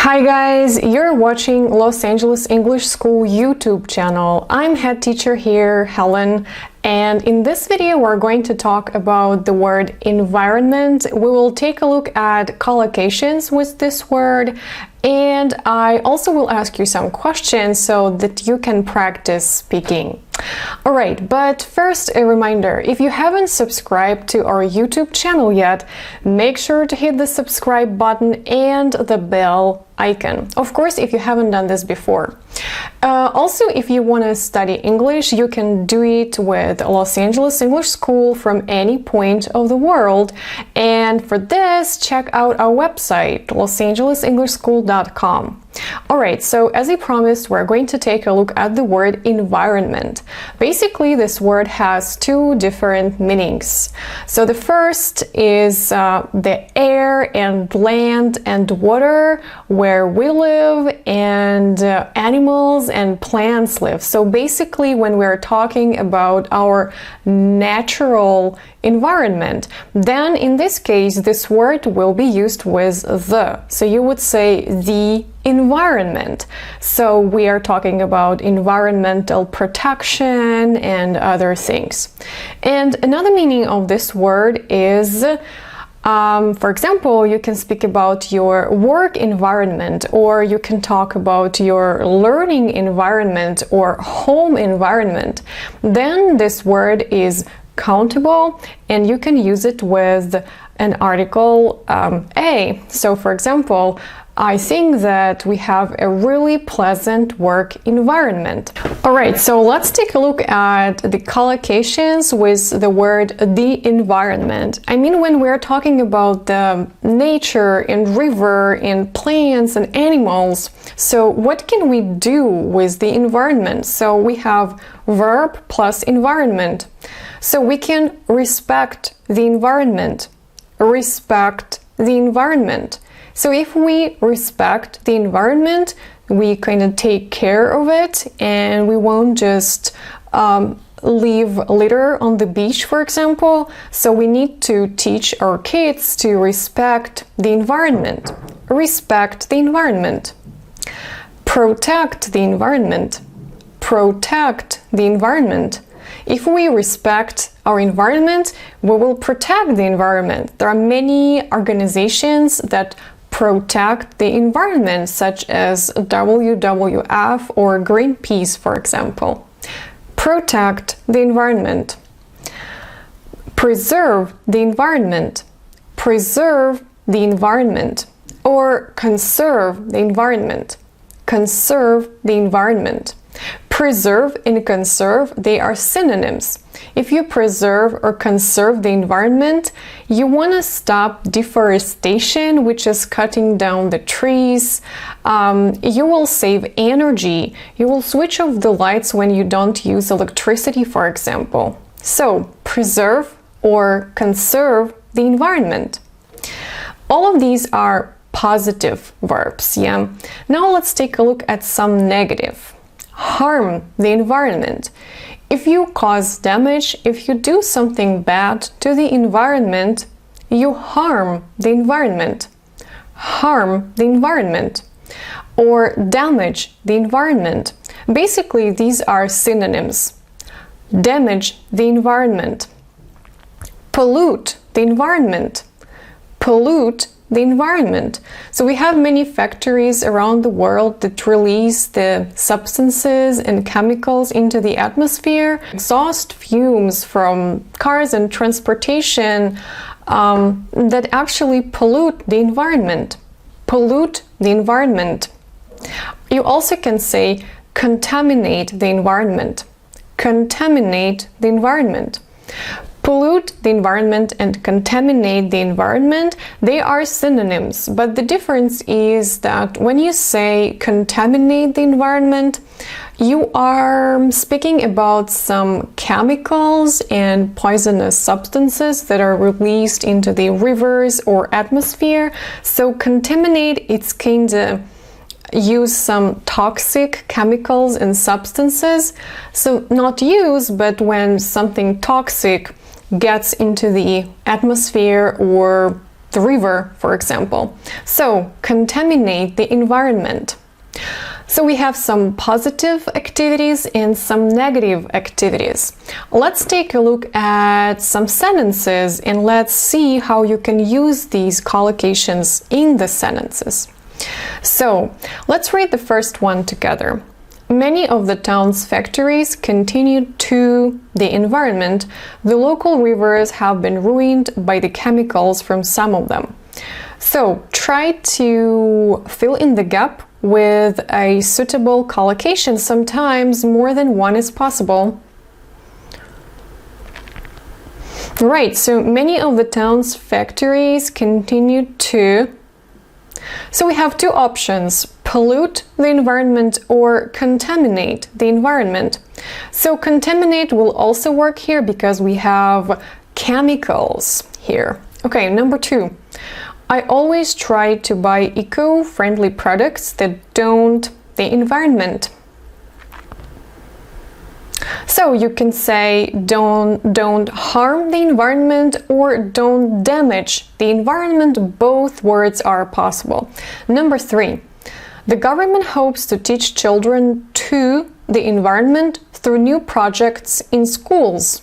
Hi guys, you're watching Los Angeles English School YouTube channel. I'm head teacher here, Helen, and in this video we're going to talk about the word environment. We will take a look at collocations with this word, and I also will ask you some questions so that you can practice speaking. Alright, but first a reminder, if you haven't subscribed to our YouTube channel yet, make sure to hit the subscribe button and the bell icon. Of course, if you haven't done this before. Also, if you want to study English, you can do it with Los Angeles English School from any point of the world. And for this, check out our website, losangeles.englishschool.com. Alright, so as I promised, we're going to take a look at the word environment. Basically, this word has two different meanings. So the first is the air and land and water where we live and animals and plants live. So basically, when we're talking about our natural environment, then in this case, this word will be used with the. So you would say the environment. So we are talking about environmental protection and other things. And another meaning of this word is, for example, you can speak about your work environment, or you can talk about your learning environment or home environment. Then this word is countable, and you can use it with an article a. So for example, I think that we have a really pleasant work environment. Alright, so let's take a look at the collocations with the word the environment. I mean, when we're talking about the nature and river and plants and animals, so what can we do with the environment? So we have verb plus environment. So we can respect the environment. Respect the environment. So if we respect the environment, we kind of take care of it, and we won't just leave litter on the beach, for example. So we need to teach our kids to respect the environment. Respect the environment. Protect the environment. Protect the environment. If we respect our environment, we will protect the environment. There are many organizations that protect the environment, such as WWF or Greenpeace, for example. Protect the environment. Preserve the environment. Preserve the environment. Or conserve the environment. Conserve the environment. Preserve and conserve, they are synonyms. If you preserve or conserve the environment, you want to stop deforestation, which is cutting down the trees. You will save energy. You will switch off the lights when you don't use electricity, for example. So, preserve or conserve the environment. All of these are positive verbs, yeah? Now let's take a look at some negative. Harm the environment. If you cause damage, if you do something bad to the environment, you harm the environment. Harm the environment. Or damage the environment. Basically, these are synonyms. Damage the environment. Pollute the environment. Pollute the environment. So we have many factories around the world that release the substances and chemicals into the atmosphere. Exhaust fumes from cars and transportation that actually pollute the environment. Pollute the environment. You also can say contaminate the environment. Contaminate the environment. Pollute the environment and contaminate the environment, they are synonyms, but the difference is that when you say contaminate the environment, you are speaking about some chemicals and poisonous substances that are released into the rivers or atmosphere. So contaminate, it's kind of use some toxic chemicals and substances. So not use, but when something toxic gets into the atmosphere or the river, for example. So, contaminate the environment. So we have some positive activities and some negative activities. Let's take a look at some sentences and let's see how you can use these collocations in the sentences. So let's read the first one together. Many of the town's factories contribute to the environment. The local rivers have been ruined by the chemicals from some of them. So try to fill in the gap with a suitable collocation. Sometimes more than one is possible. Right, so many of the town's factories continue to. So we have two options: pollute the environment or contaminate the environment. So contaminate will also work here because we have chemicals here. Okay, number 2. I always try to buy eco-friendly products that don't the environment. So you can say don't harm the environment or don't damage the environment. Both words are possible. Number 3. The government hopes to teach children to the environment through new projects in schools.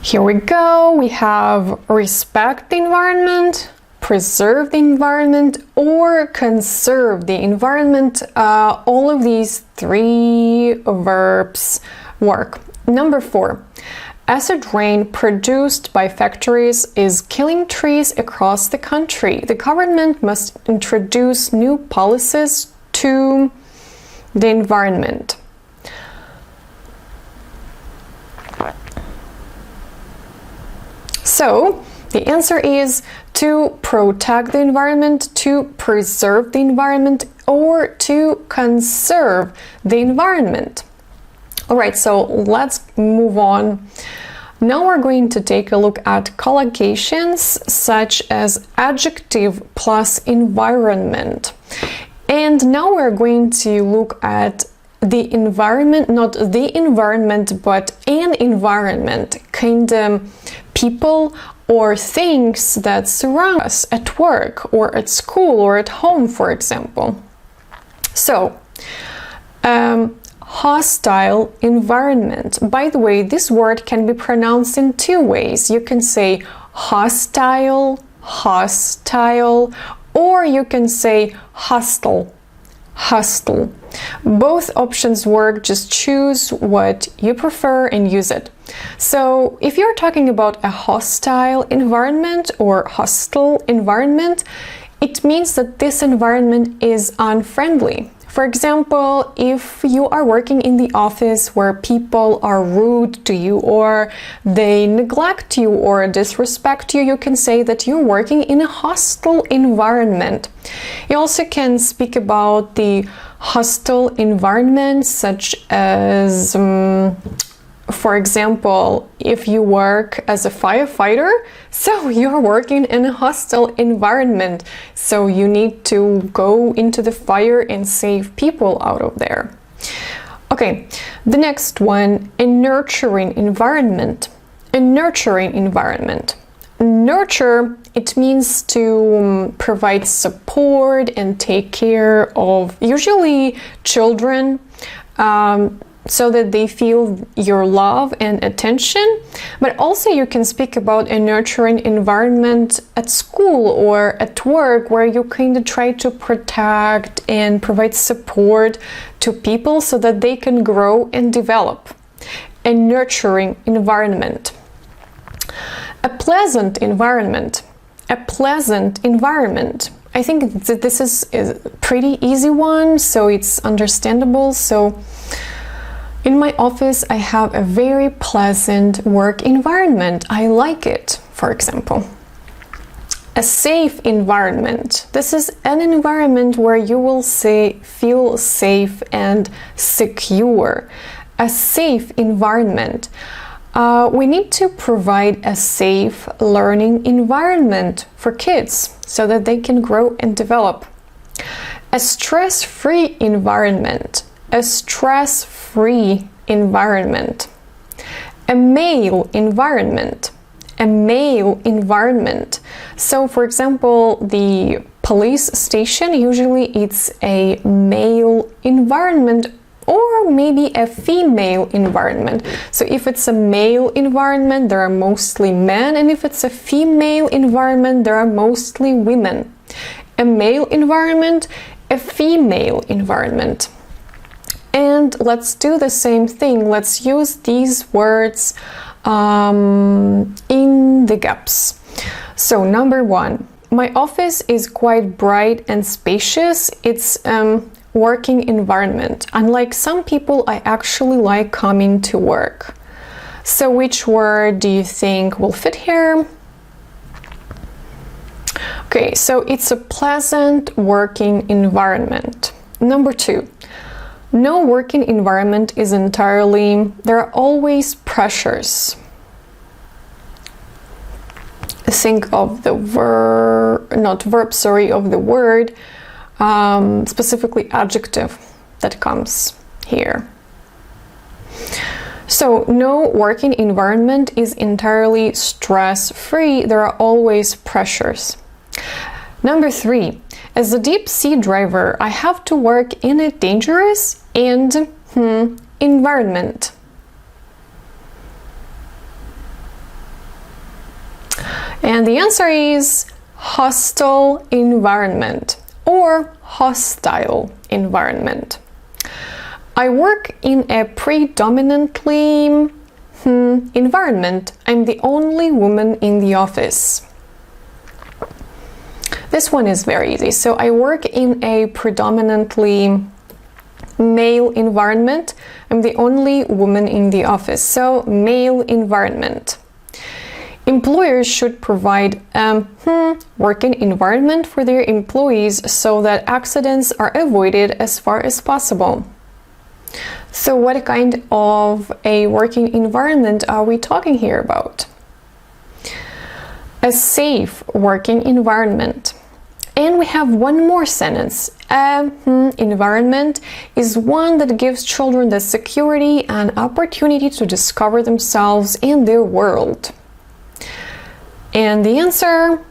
Here we go. We have respect the environment, preserve the environment, or conserve the environment. All of these 3 verbs work. Number 4. Acid rain produced by factories is killing trees across the country. The government must introduce new policies to the environment. So, the answer is to protect the environment, to preserve the environment, or to conserve the environment. Alright, so let's move on. Now we're going to take a look at collocations such as adjective plus environment. And now we're going to look at the environment, not the environment, but an environment, kind of people or things that surround us at work or at school or at home, for example. So, hostile environment. By the way, this word can be pronounced in 2 ways. You can say hostile, hostile, or you can say hostile, hostile. Both options work, just choose what you prefer and use it. So if you're talking about a hostile environment or hostile environment, it means that this environment is unfriendly. For example, if you are working in the office where people are rude to you or they neglect you or disrespect you, you can say that you're working in a hostile environment. You also can speak about the hostile environment, such as for example, if you work as a firefighter, so you're working in a hostile environment, so you need to go into the fire and save people out of there. Okay, the next one, a nurturing environment. A nurturing environment. Nurture, it means to provide support and take care of usually children, so that they feel your love and attention. But also you can speak about a nurturing environment at school or at work where you kind of try to protect and provide support to people so that they can grow and develop. A nurturing environment. A pleasant environment. A pleasant environment. I think that this is a pretty easy one, so it's understandable. So in my office, I have a very pleasant work environment. I like it, for example. A safe environment. This is an environment where you will feel safe and secure. A safe environment. We need to provide a safe learning environment for kids so that they can grow and develop. A stress-free environment. A stress-free environment. A male environment. A male environment. So, for example, the police station, usually it's a male environment, or maybe a female environment. So if it's a male environment, there are mostly men, and if it's a female environment, there are mostly women. A male environment, a female environment. And let's do the same thing. Let's use these words in the gaps. So number 1, my office is quite bright and spacious. It's working environment. Unlike some people, I actually like coming to work. So which word do you think will fit here? Okay, so it's a pleasant working environment. Number 2, no working environment is entirely, there are always pressures. Think of the of the word, specifically adjective that comes here. So no working environment is entirely stress-free. There are always pressures. Number 3, as a deep sea diver, I have to work in a dangerous and environment. And the answer is hostile environment or hostile environment. I work in a predominantly environment. I'm the only woman in the office. This one is very easy. So I work in a predominantly male environment. I'm the only woman in the office. So male environment. Employers should provide a working environment for their employees so that accidents are avoided as far as possible. So what kind of a working environment are we talking here about? A safe working environment. And we have one more sentence. Environment is one that gives children the security and opportunity to discover themselves and their world. And the answer,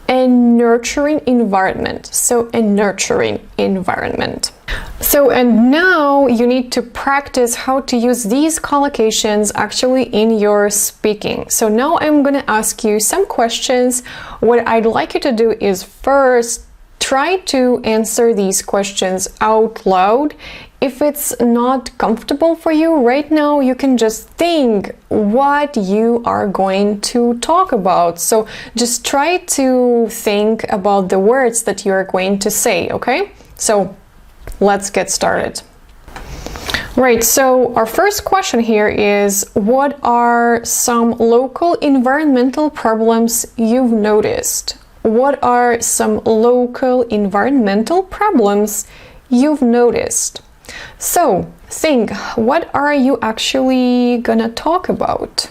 a nurturing environment. So a nurturing environment. So, and now you need to practice how to use these collocations actually in your speaking. So now I'm going to ask you some questions. What I'd like you to do is first try to answer these questions out loud. If it's not comfortable for you right now, you can just think what you are going to talk about. So just try to think about the words that you're going to say, okay? So let's get started. Right, so our first question here is, what are some local environmental problems you've noticed? What are some local environmental problems you've noticed? So think, what are you actually gonna talk about?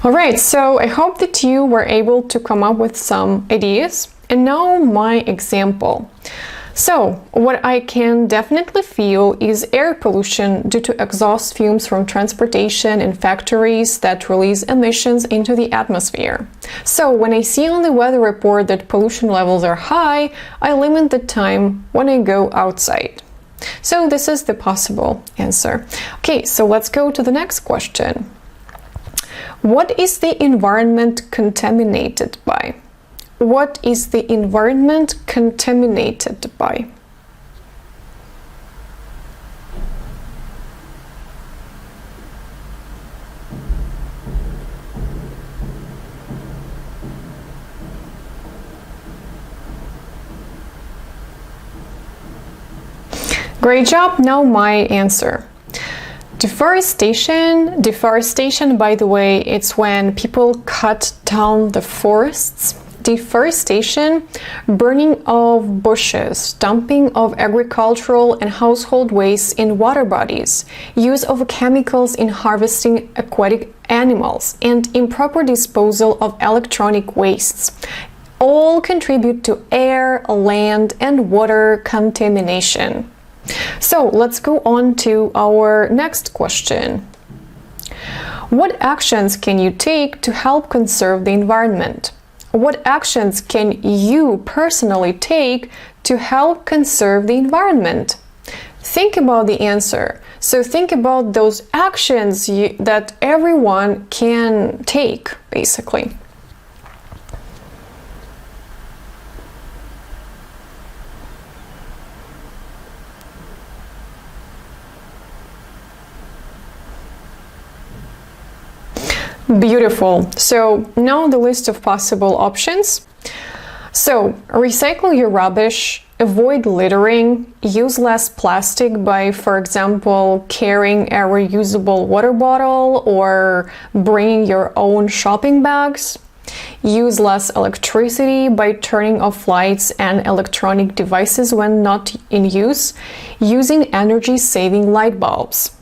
All right, so I hope that you were able to come up with some ideas. And now my example. So, what I can definitely feel is air pollution due to exhaust fumes from transportation and factories that release emissions into the atmosphere. So, when I see on the weather report that pollution levels are high, I limit the time when I go outside. So, this is the possible answer. Okay, so let's go to the next question. What is the environment contaminated by? What is the environment contaminated by? Great job. Now my answer. Deforestation, by the way, it's when people cut down the forests deforestation, burning of bushes, dumping of agricultural and household waste in water bodies, use of chemicals in harvesting aquatic animals, and improper disposal of electronic wastes all contribute to air, land, and water contamination. So let's go on to our next question. What actions can you take to help conserve the environment? What actions can you personally take to help conserve the environment? Think about the answer. So think about those actions that everyone can take, basically. Beautiful. So now the list of possible options. So recycle your rubbish, avoid littering, use less plastic by, for example, carrying a reusable water bottle or bringing your own shopping bags. Use less electricity by turning off lights and electronic devices when not in use, using energy-saving light bulbs.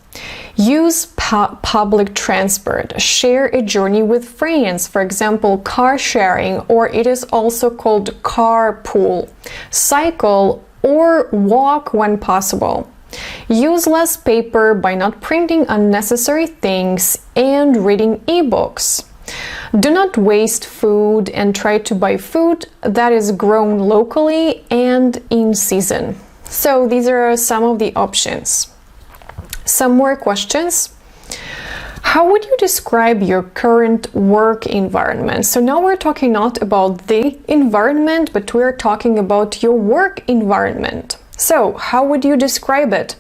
Use public transport. Share a journey with friends, for example, car sharing, or it is also called carpool. Cycle or walk when possible. Use less paper by not printing unnecessary things and reading ebooks. Do not waste food and try to buy food that is grown locally and in season. So these are some of the options. Some more questions. How would you describe your current work environment? So now we're talking not about the environment, but we're talking about your work environment. So how would you describe it?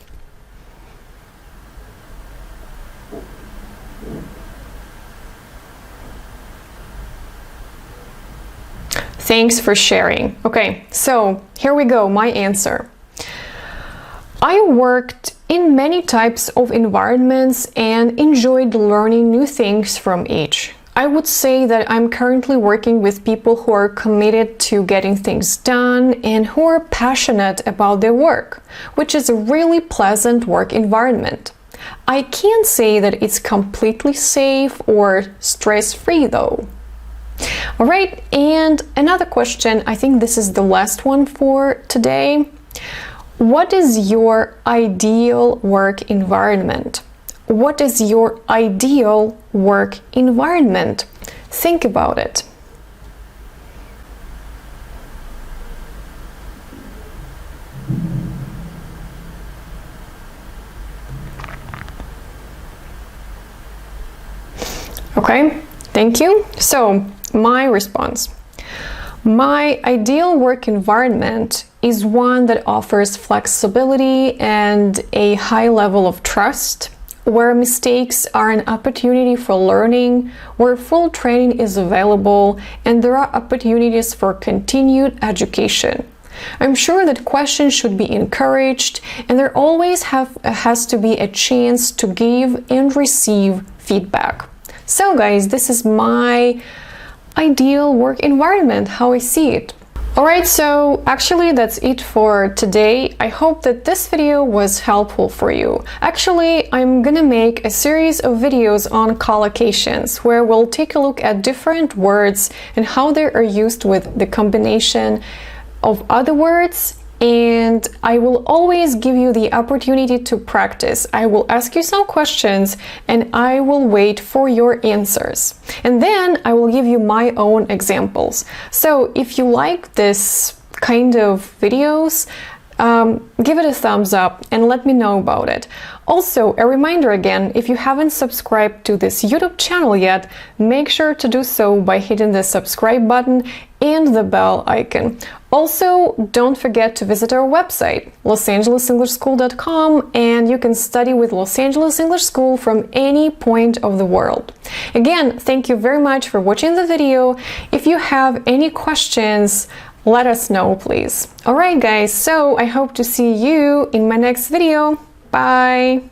Thanks for sharing. Okay, so here we go, my answer. I worked in many types of environments and enjoyed learning new things from each. I would say that I'm currently working with people who are committed to getting things done and who are passionate about their work, which is a really pleasant work environment. I can't say that it's completely safe or stress-free though. All right, and another question, I think this is the last one for today. What is your ideal work environment? What is your ideal work environment? Think about it. Okay, thank you. So, my response. My ideal work environment is one that offers flexibility and a high level of trust, where mistakes are an opportunity for learning, where full training is available, and there are opportunities for continued education. I'm sure that questions should be encouraged, and there always has to be a chance to give and receive feedback. So guys, this is my ideal work environment, how I see it. Alright, so actually that's it for today. I hope that this video was helpful for you. Actually, I'm gonna make a series of videos on collocations where we'll take a look at different words and how they are used with the combination of other words, and I will always give you the opportunity to practice. I will ask you some questions and I will wait for your answers. And then I will give you my own examples. So if you like this kind of videos, give it a thumbs up and let me know about it. Also, a reminder again, if you haven't subscribed to this YouTube channel yet, make sure to do so by hitting the subscribe button and the bell icon. Also, don't forget to visit our website, losangeles.englishschool.com, and you can study with Los Angeles English School from any point of the world. Again, thank you very much for watching the video. If you have any questions, let us know, please. Alright guys, so I hope to see you in my next video. Bye!